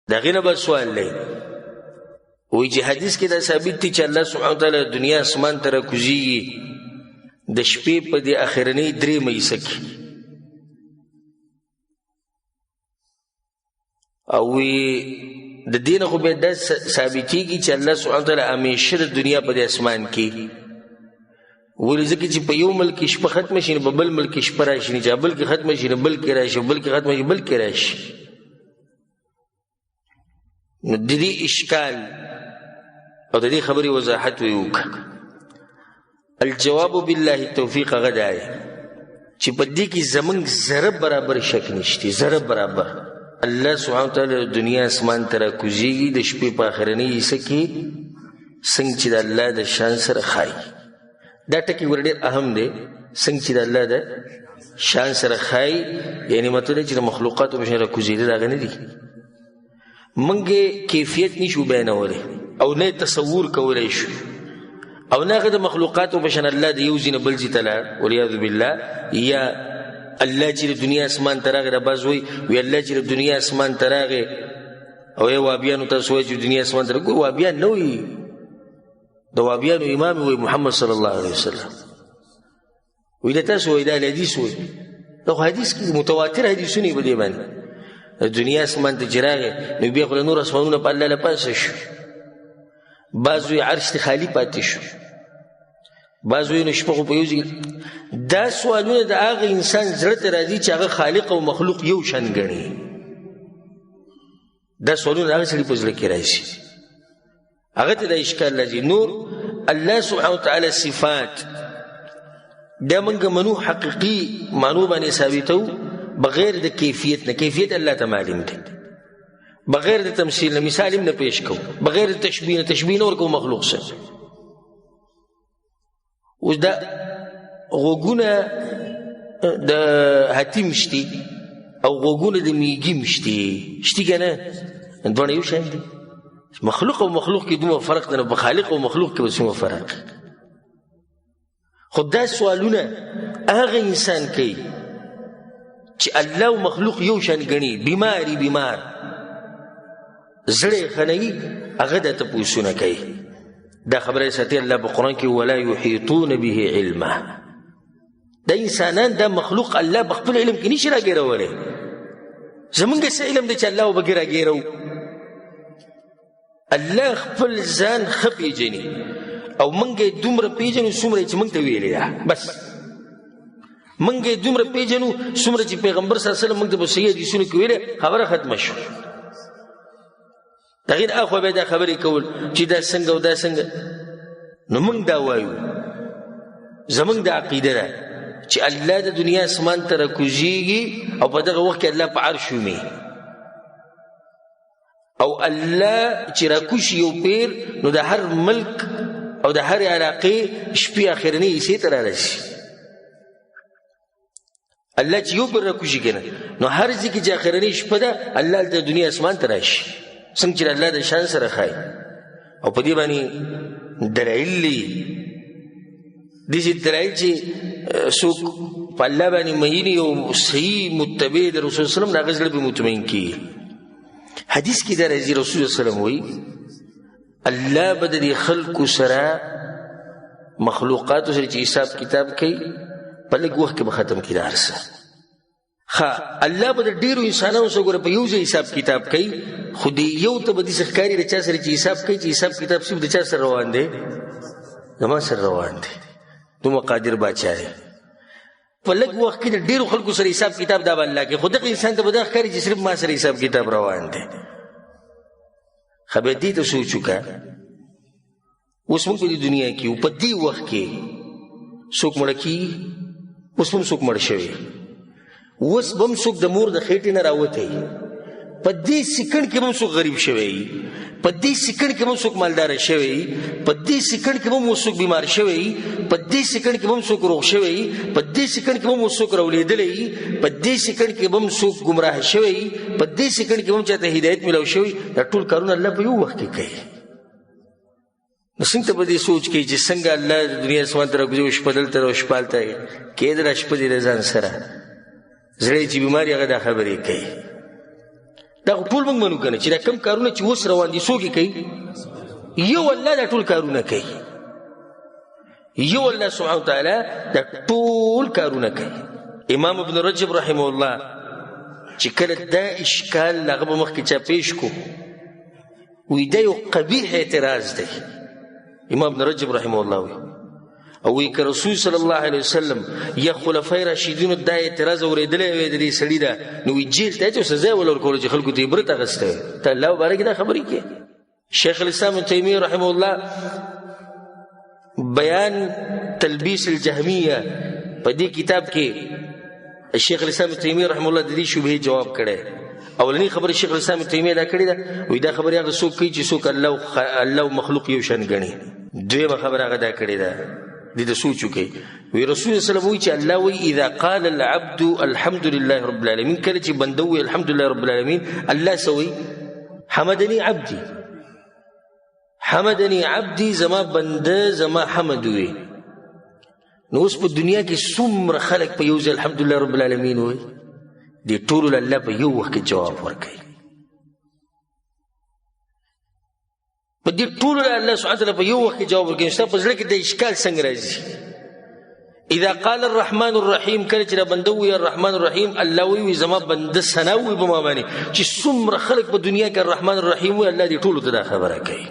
د هغې نه به سوال دی وایي چې حدیث کې دا ثابت دی چې الله سبحانه وتعالی دنیا اسمان ته راکوزیږي د شپې په دې اخرنۍ 3 حصه کې او د دې نه خو بیا دا ثابتېږي چې الله سبحانه وتعالی همیشه د دنیا په دې اسمان کې ولې ځکه چې په یو ملک شپه ختمه شي نو په بل ملک شپه راشي نه چې بل کې ختمه شي نو بل کې راشي بل کې ختمه شي بل کې راشي نو د دې اشکال او د دې خبرې وضاحت وکړه الجواب بالله التوفیق هغه دی چې په دې کې زمونږ ذره برابر شک نشته ذره برابر الله سبحانه وتعالی دنیا اسمان ته راکوزیږي د شپې په اخرنۍ حصه کې څنګه چې د الله د شان سره ښایي دا ټکی ور ډېر اهم دی څنګه چې د الله د شان سره ښایي یعنی مطلب چې د مخلوقاتو په شان راکوزېدل هغه نه دي موږ کیفیت نشو بیانولی او نه تصور کولی شو او نه هغه د مخلوقاتو په شان الله د یو ځای نه بل ځای ته لاړ والعیاذ بالله یا الله چې د دنیا اسمان ته راغی بعض وایي الله چې د دنیا اسمان ته راغی او یا وابیانو تاسو وایي چې دنیا اسمان ته راغی وابیان نه وایي د وابیانو امام وایي محمد صلی الله علیه وسلم وایي د تاسو وایي دا حدیث وایي دا خو حدیث کې متواتر حدیثونه په دې باندې د دنیا اسمان ته چې راغی نو بیا خو له نور اسمانونه په الله له پاسه شو بعض وایي عرش ته خالي پاتې شو بعض وایي نو شپه خو په یو ځای دا سوالونه د هغه انسان زړه ته راځي چې هغه خالق او مخلوق یو شان ګڼي دا سوالونه هغه سړي په زړه کې راځي هغه ته د اشکال راځي نور الله سبحانه وتعالی صفات دا موږ منو حقیقي معنو باندې ثابتو بغیر د کیفیت نه کیفیت الله ته معلوم دی بغیر د تمثیل نه مثال هم نه پیش کو بغیر د تشبیه نه تشبیه نه ورکو مخلوق سره اوس دا غوږونه د حتیم شتي او غوږونه د میږي شتي که نه دواړه یو شان دي مخلوق او مخلوق کې دومره فرق دی نو په خالق او مخلوق کې به څومره فرق خو دا سوالونه هغه انسان کوي چې الله او مخلوق یو شان ګڼي بیمار زړه یې ښه هغه دا تپوسونه کوي دا خبره ساتي الله په قرآن کې ولا یحیطون به علما دا انسانان دا مخلوق الله بخپل علم کې نشي راګیرولی زمونږ څه علم دی چې الله وبګې راګیرو الله خپل ځان ښه پیژني او موږ یې دومره پیژنو څومره چې موږ ته ویلې ده بس موږ یې دومره پیژنو څومره چې پیغمبر صلی الله علیه وسلم موږ ته په صحیح حدیثونو کې ویلې خبره ختمه شو تغیر اخو به دا خبرې کول چې دا څنګه او دا څنګه نو موږ دا وایو زمونږ د عقیده ده چې الله د دنیا اسمان ته راکوزیږي او په دغه وخت کې الله په عرش ومي او الله چې راکوشي یو پیر نو د هر ملک او د هر علاقې شپې اخرنۍ حصې ته رارسي الله چې یو پیر راکوشي کنه نو هر ځای کې چې اخرنۍ شپه ده الله د دنیا اسمان ته راشي څنګه چې الله د شان سره ښایي او په دې باندې دلایل دي داسې دلایل چې څوک په الله باندې مهین او صحیح متبع د رسول صلی الله علیه وسلم د هغه زړه به مطمئن کېږي حدیث کې دا راځي رسول صلی الله علیه وسلم وایي الله به د خلکو سره مخلوقاتو سره چې حساب کتاب کوي په لږ وخت کې به ختم کړي هر څه الله به د ډیرو انسانانو سره ګوره په یو ځای حساب کتاب کوي خو د یو ته به داسې ښکاري د چا سره چې حساب کوي چې حساب کتاب صرف د چا سره روان دی زما سره روان دی دومره قادر باچا دی په لږ وخت کې د ډیرو خلکو سره حساب کتاب دا به الله کوي خو دغه انسان ته به دا ښکاري چې صرف ما سره حساب کتاب روان دی خبر دې ته سوچ وکړه اوس موږ په دې دنیا کې په دې وخت کې څوک مړه کېږي اوس هم څوک مړ شوی اوس به هم څوک د مور د خېټې نه راوتی په دې سکند کې به هم څوک غریب شوی په دې سکند کې به هم څوک مالداره شوی په دې سکند کې به هم څوک بیمار شوی په دې سکند کې به هم څوک روغ شوی په دې سکند کې به هم څوک راولېدلی په دې سکند کې به هم څوک ګمراه شوی په دې سکند کې به هم چاته هدایت میلاو شوی دا ټول کارونه الله په یو وخت کې کوي نو څنګه ته په دې سوچ کوي چې څنګه الله د دنیا اسمان ته راکوزي شپه دلته او شپه هلته کېدله شپه دې د ځان سره زړه چې بیمار هغه دا خبرې کوي دا ټول موږ منو کنه چې دا کم کارونه چې اوس روان دي څوک کوي؟ یو الله دا ټول کارونه کوي. یو الله سبحانه وتعالی دا ټول کارونه کوي. امام ابن رجب رحمه الله چې کله دا اشکال هغه به مخکې چا پیش کو وی دا یو قبیح اعتراض دی. امام ابن رجب رحمه الله وی او وی که رسول صلی الله علیه وسلم یا خلفای راشدینو دا اعتراض اورېدلی وی د دې سړي دا نو وی جیل ته چې سزا یې ورکوله چې خلکو ته عبرت اخیستی ته الله مبارک دا خبرې کوي. شیخ الاسلام ابن تیمیه رحمه الله بیان تلبیس الجهمیه په دې کتاب کې شیخ الاسلام ابن تیمیه رحمه الله د دې شبهې جواب کړی. اولنی خبره شیخ الاسلام ابن تیمیه دا کړې ده وی دا خبره هغه څوک کوي چې څوک الله او مخلوق یو شان ګڼي. دویمه خبره هغه دا کړې ده دې د سوچ وکړي وی رسول الله صلی الله علیه وسلم وی چې الله وی اذا قال العبد الحمد لله رب العالمین کله چې بنده وی الحمد لله رب العالمین الله سوی حمدنی عبدی حمدنی عبدی زما بنده زما حمد وی. نو اوس په دنیا کې څومره خلک په یو ځای الحمد لله رب العالمین وی دې ټولو الله په یو وخت کې جواب ورکوي. په دې ټولو الله سبحانه وتعالی په یو وخت کې جواب ورکوي. ستا په زړه کې د اشکال څنګه راځي؟ اذا قال الرحمن الرحیم کله چې بنده وی الرحمن الرحیم الله وی زما بنده ثنا وی په ما باندې چې څومره خلک په دنیا کې الرحمن الرحیم وی الله دې ټولو ته دا خبره کوي.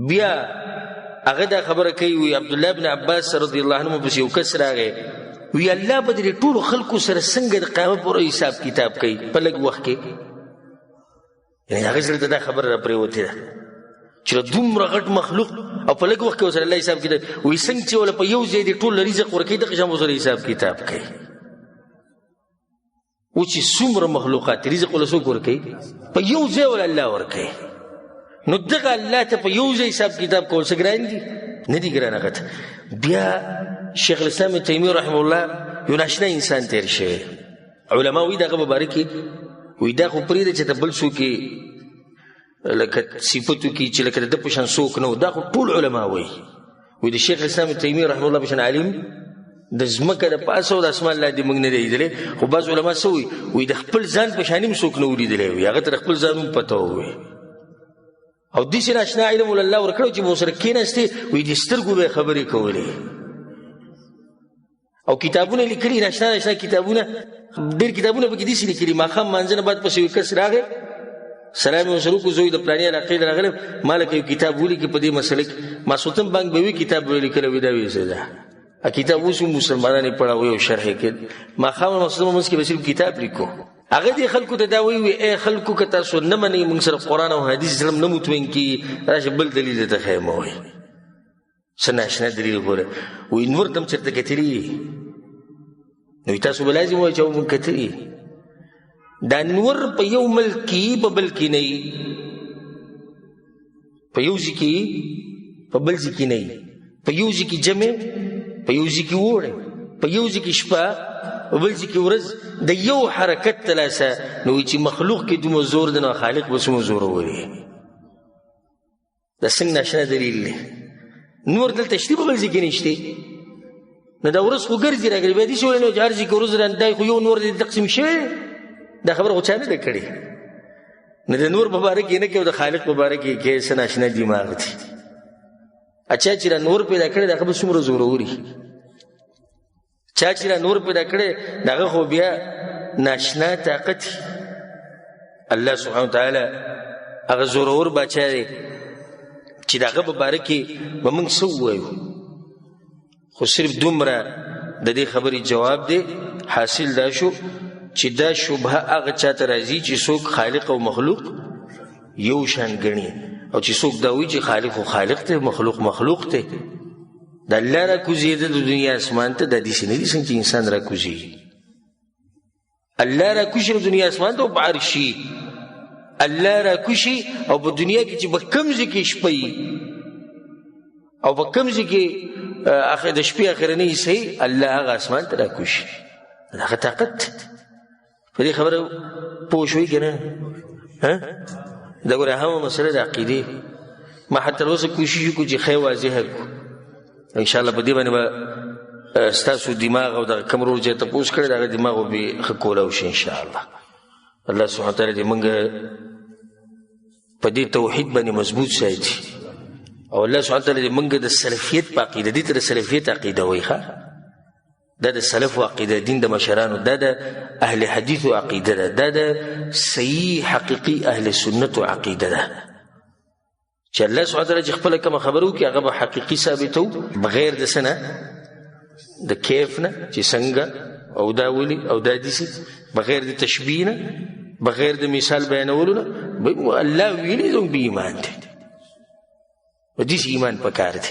بیا هغه دا خبره کوي وی عبد الله بن عباس رضی الله عنه پس یو کس راغی وی الله به دې ټولو خلکو سره څنګه د قیامت پورې حساب کتاب کوي په لږ وخت کې. یعنی هغه سره دا خبره را پرېوتې ده چې دومره غټ مخلوق او په لږ وخت کې ورسره الله حساب کتاب وی څنګه چې ولا په یو ځای دې ټول رزق ورکوي دغه شان ورسره حساب کتاب کوي. و چې څومره مخلوقات رزق ولا څوک ورکوي په یو ځای ولا الله ورکوي. نو دغه الله ته په یو ځای حساب کتاب کول څه ګران دي؟ نه دي ګران هغه ته. بیا شیخ الاسلام ابن تیمیه رحمه الله یو ناشنا انسان تیر شوی. علما وی دغه مبارک وی دا خو پرېږده چې ته بل څوک لکه صفتو کې چې لکه د په شان څوک نه و. دا خو ټول علما وی د شیخ الاسلام ابن تیمیه رحمه الله په شان عالم د ځمکه د پاسه او د اسمان لاندې موږ نه دی لیدلی. خو بعض علما څه وی د خپل ځان په شان هم څوک نه و لیدلی وي هغه ته د خپل ځان هم پته ووی او داسې ناشنا علم ول الله ورکړی چې به ورسره کېناستې وی د سترګو به یې خبرې کولې او کتابونه لیکلي ناشنا ناشنا کتابونه ډېر کتابونه پکې داسې لیکلي ماښام مانځه نه بعد پسې یو کس راغی سلام یې ورسره وکړو زه د فلاني علاقې نه راغلم ما لکه یو کتاب ولیکي په دې مسله کې ماسوتن بانک به وي کتاب به یې لیکلی وي دا ویې څه ده کتاب اوس هم مسلمانان یې پړاوی او شرح یې کړ ماښام ماسوتن منځ کې به صرف کتاب لیکو. هغه دې خلکو ته دا وی ای خلکو که تاسو نه منئ موږ سره قرآن او حدیث سره نه مطمئن کېږي راشه بل دلیل درته ښیم وایي څه ناشنا دلیل ګوره وایي نور ته هم چېرته کتلي نو تاسو به لازم وایي چې موږ کتلي دا نور په یو ملک کې په بل کې نه وي په یو ځای کې په بل ځای کې نه وي په یو ځای کې جمع په یو ځای کې اوړی په یو ځای کې شپه په بل ځای کې ورځ د یو حرکت تلاسه نو چې مخلوق کې دومره زور دی نو خالق به څومره زور ولري دا څنګه ناشنا دلیل دی نور دلته شته په بل ځای کې نشته نو دا ورځ خو ګرځي راګري بیا داسې ویل نو چې هر ځای کې ورځ رانده خو یو نور دی تقسیم شوی دا خبره خو چا نه ده کړې نه د نور په باره کې نه کوي د خالق په باره کې کې څه ناشنا دماغ دی اچھا چې نور پیدا کړی دا خبره څومره زوروري چا چې نور پیدا کړی دغه خو بیا ناشنا طاقت الله سبحانه وتعالی هغه زورور بچا دی چې دغه په باره کې به موږ څه ووایو خو صرف دومره د دې خبرې جواب دی حاصل دا شو چې دا شبهه هغه چاته راځي چې څوک خالق او مخلوق یو شان ګڼي او چې څوک دا وایي چې خالق او خالق ته مخلوق مخلوق ته د الله را کوزیده د دنیا اسمان ته د دې نه دي څنګه چې انسان را کوزي الله را کوشي د دنیا اسمان ته او عرشي الله را کوشي او په دنیا کې چې په کمزې کې شپې او په کمزې کې اخر د شپې اخرنی سي الله هغه اسمان ته را کوشي هغه طاقت په دې خبره پوه شوي که نه دا ګوره همه مسله د عقیدې ما حتی اوسه کوشش وکړو چې ښه واضح کړو انشاءالله په دې باندې به ستاسو دماغ او دغه کوم رول چې تپوس کړی د هغه دماغ به ښه کولی وشي انشاءالله الله سبحانه وتعالی دې موږ په دې توحید باندې مضبوط ساتي او الله سبحانه وتعالی دې موږ د سلفیت په عقیده دې ته د سلفیت عقیده وایي دا د سلف عقیده دین د مشرانو دا د اهل حدیث عقیده ده دا د صحیح حقیقي اهل سنت عقیده ده چې الله سبحانه وتعالی چې خپل کوم خبرو کې هغه به حقیقي ثابتو بغیر د سنه د کیف نه چې څنګه او دا ولي او دا دي بغیر د تشبیه نه بغیر د مثال بیانولو نه الله ویلي زموږ به ایمان دی و دې ایمان پکار دی